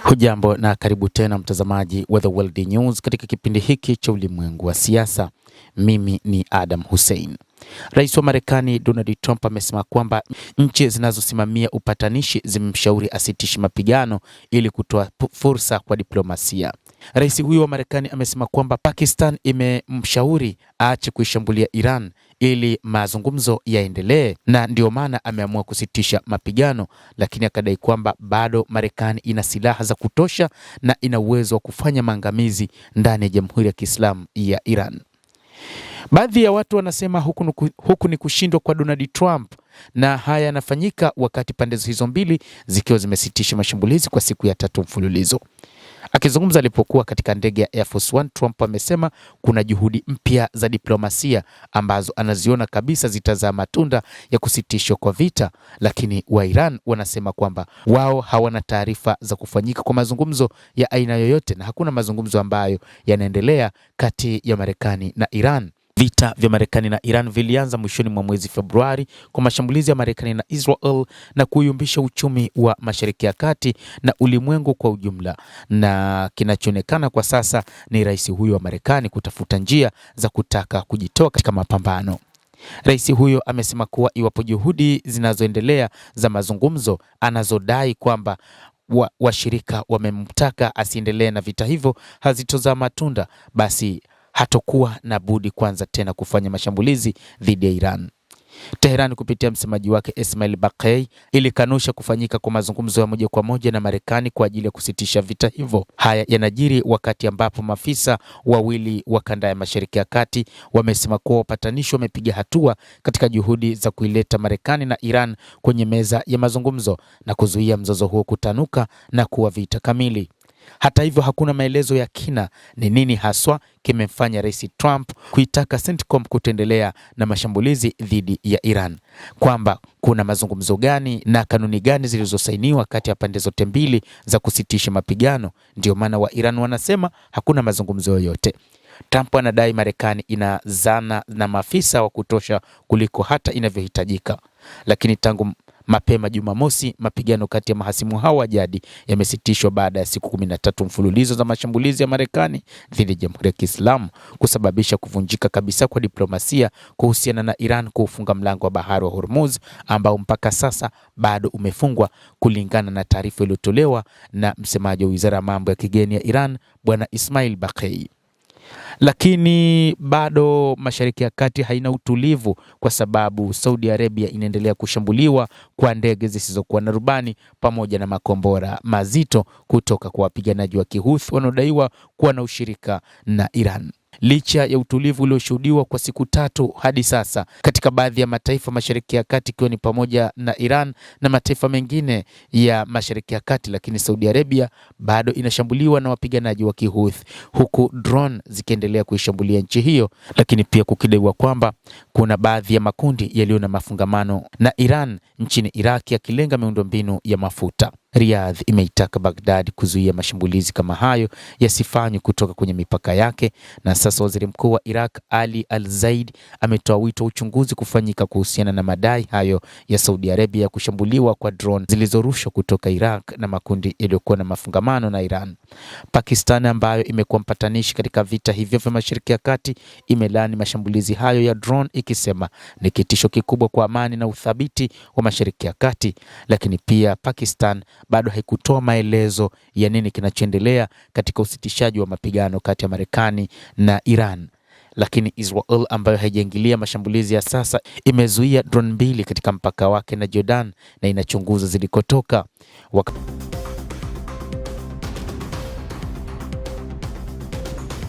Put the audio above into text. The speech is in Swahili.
Hujambo na karibu tena mtazamaji wa The World News katika kipindi hiki cha ulimwengu wa siasa. Mimi ni Adam Hussein. Rais wa Marekani Donald Trump amesema kwamba nchi zinazosimamia upatanishi zimemshauri asitishe mapigano ili kutoa fursa kwa diplomasia. Rais huyo wa Marekani amesema kwamba Pakistan imemshauri aache kuishambulia Iran ili mazungumzo yaendelee, na ndio maana ameamua kusitisha mapigano, lakini akadai kwamba bado Marekani ina silaha za kutosha na ina uwezo wa kufanya maangamizi ndani ya Jamhuri ya Kiislamu ya Iran. Baadhi ya watu wanasema huku ni kushindwa kwa Donald Trump, na haya yanafanyika wakati pande hizo mbili zikiwa zimesitisha mashambulizi kwa siku ya 3 mfululizo. Akizungumza alipokuwa katika ndege ya Air Force One, Trump amesema kuna juhudi mpya za diplomasia ambazo anaziona kabisa zitazaa matunda ya kusitishwa kwa vita, lakini wa Iran wanasema kwamba wao hawana taarifa za kufanyika kwa mazungumzo ya aina yoyote na hakuna mazungumzo ambayo yanaendelea kati ya Marekani na Iran. Vita vya Marekani na Iran vilianza mwishoni mwa mwezi Februari kwa mashambulizi ya Marekani na Israel na kuyumbisha uchumi wa Mashariki ya Kati na ulimwengu kwa ujumla. Na kinachoonekana kwa sasa ni rais huyo wa Marekani kutafuta njia za kutaka kujitoa katika mapambano. Rais huyo amesema kuwa iwapo juhudi zinazoendelea za mazungumzo anazodai kwamba washirika wamemtaka asiendelee na vita hivyo hazitozaa matunda, basi hatakuwa na budi kwanza tena kufanya mashambulizi dhidi ya Iran. Tehran kupitia msemaji wake Ismail Baqei ilikanusha kufanyika kwa mazungumzo ya moja kwa moja na Marekani kwa ajili ya kusitisha vita hivyo. Haya yanajiri wakati ambapo maafisa wawili wa kanda ya Mashariki ya Kati wamesema kuwa wapatanishi wamepiga hatua katika juhudi za kuileta Marekani na Iran kwenye meza ya mazungumzo na kuzuia mzozo huo kutanuka na kuwa vita kamili. Hata hivyo hakuna maelezo ya kina ni nini haswa kimemfanya Rais Trump kuitaka CENTCOM kutendelea na mashambulizi dhidi ya Iran, kwamba kuna mazungumzo gani na kanuni gani zilizosainiwa kati ya pande zote mbili za kusitisha mapigano. Ndio maana wa Iran wanasema hakuna mazungumzo yoyote. Trump anadai Marekani ina zana na maafisa wa kutosha kuliko hata inavyohitajika, lakini tangu mapema Jumamosi mapigano kati ya mahasimu hao wa jadi yamesitishwa baada ya siku 13 mfululizo za mashambulizi ya Marekani dhidi ya Jamhuri ya Kiislamu kusababisha kuvunjika kabisa kwa diplomasia kuhusiana na Iran kufunga mlango wa bahari wa Hormuz ambao mpaka sasa bado umefungwa, kulingana na taarifa iliyotolewa na msemaji wa Wizara ya Mambo ya Kigeni ya Iran Bwana Ismail Baqei. Lakini bado Mashariki ya Kati haina utulivu kwa sababu Saudi Arabia inaendelea kushambuliwa kwa ndege zisizokuwa na rubani pamoja na makombora mazito kutoka kwa wapiganaji wa Kihouthi wanaodaiwa kuwa na ushirika na Iran. Licha ya utulivu ulioshuhudiwa kwa siku 3 hadi sasa katika baadhi ya mataifa Mashariki ya Kati ikiwa ni pamoja na Iran na mataifa mengine ya Mashariki ya Kati, lakini Saudi Arabia bado inashambuliwa na wapiganaji wa Kihouthi, huku drone zikiendelea kuishambulia nchi hiyo, lakini pia kukidaiwa kwamba kuna baadhi ya makundi yaliyo na mafungamano na Iran nchini Iraq yakilenga miundombinu ya mafuta. Riyadh imeitaka Baghdad kuzuia mashambulizi kama hayo yasifanywe kutoka kwenye mipaka yake, na sasa Waziri Mkuu wa Iraq Ali Al-Zaid ametoa wito wa uchunguzi kufanyika kuhusiana na madai hayo ya Saudi Arabia ya kushambuliwa kwa drone zilizorushwa kutoka Iraq na makundi yaliyokuwa na mafungamano na Iran. Pakistan ambayo imekuwa mpatanishi katika vita hivyo vya Mashariki ya Kati imelaani mashambulizi hayo ya drone ikisema ni kitisho kikubwa kwa amani na uthabiti wa Mashariki ya Kati, lakini pia Pakistan bado haikutoa maelezo ya nini kinachoendelea katika usitishaji wa mapigano kati ya Marekani na Iran. Lakini Israel ambayo haijaingilia mashambulizi ya sasa imezuia drone 2 katika mpaka wake na Jordan na inachunguza zilikotoka.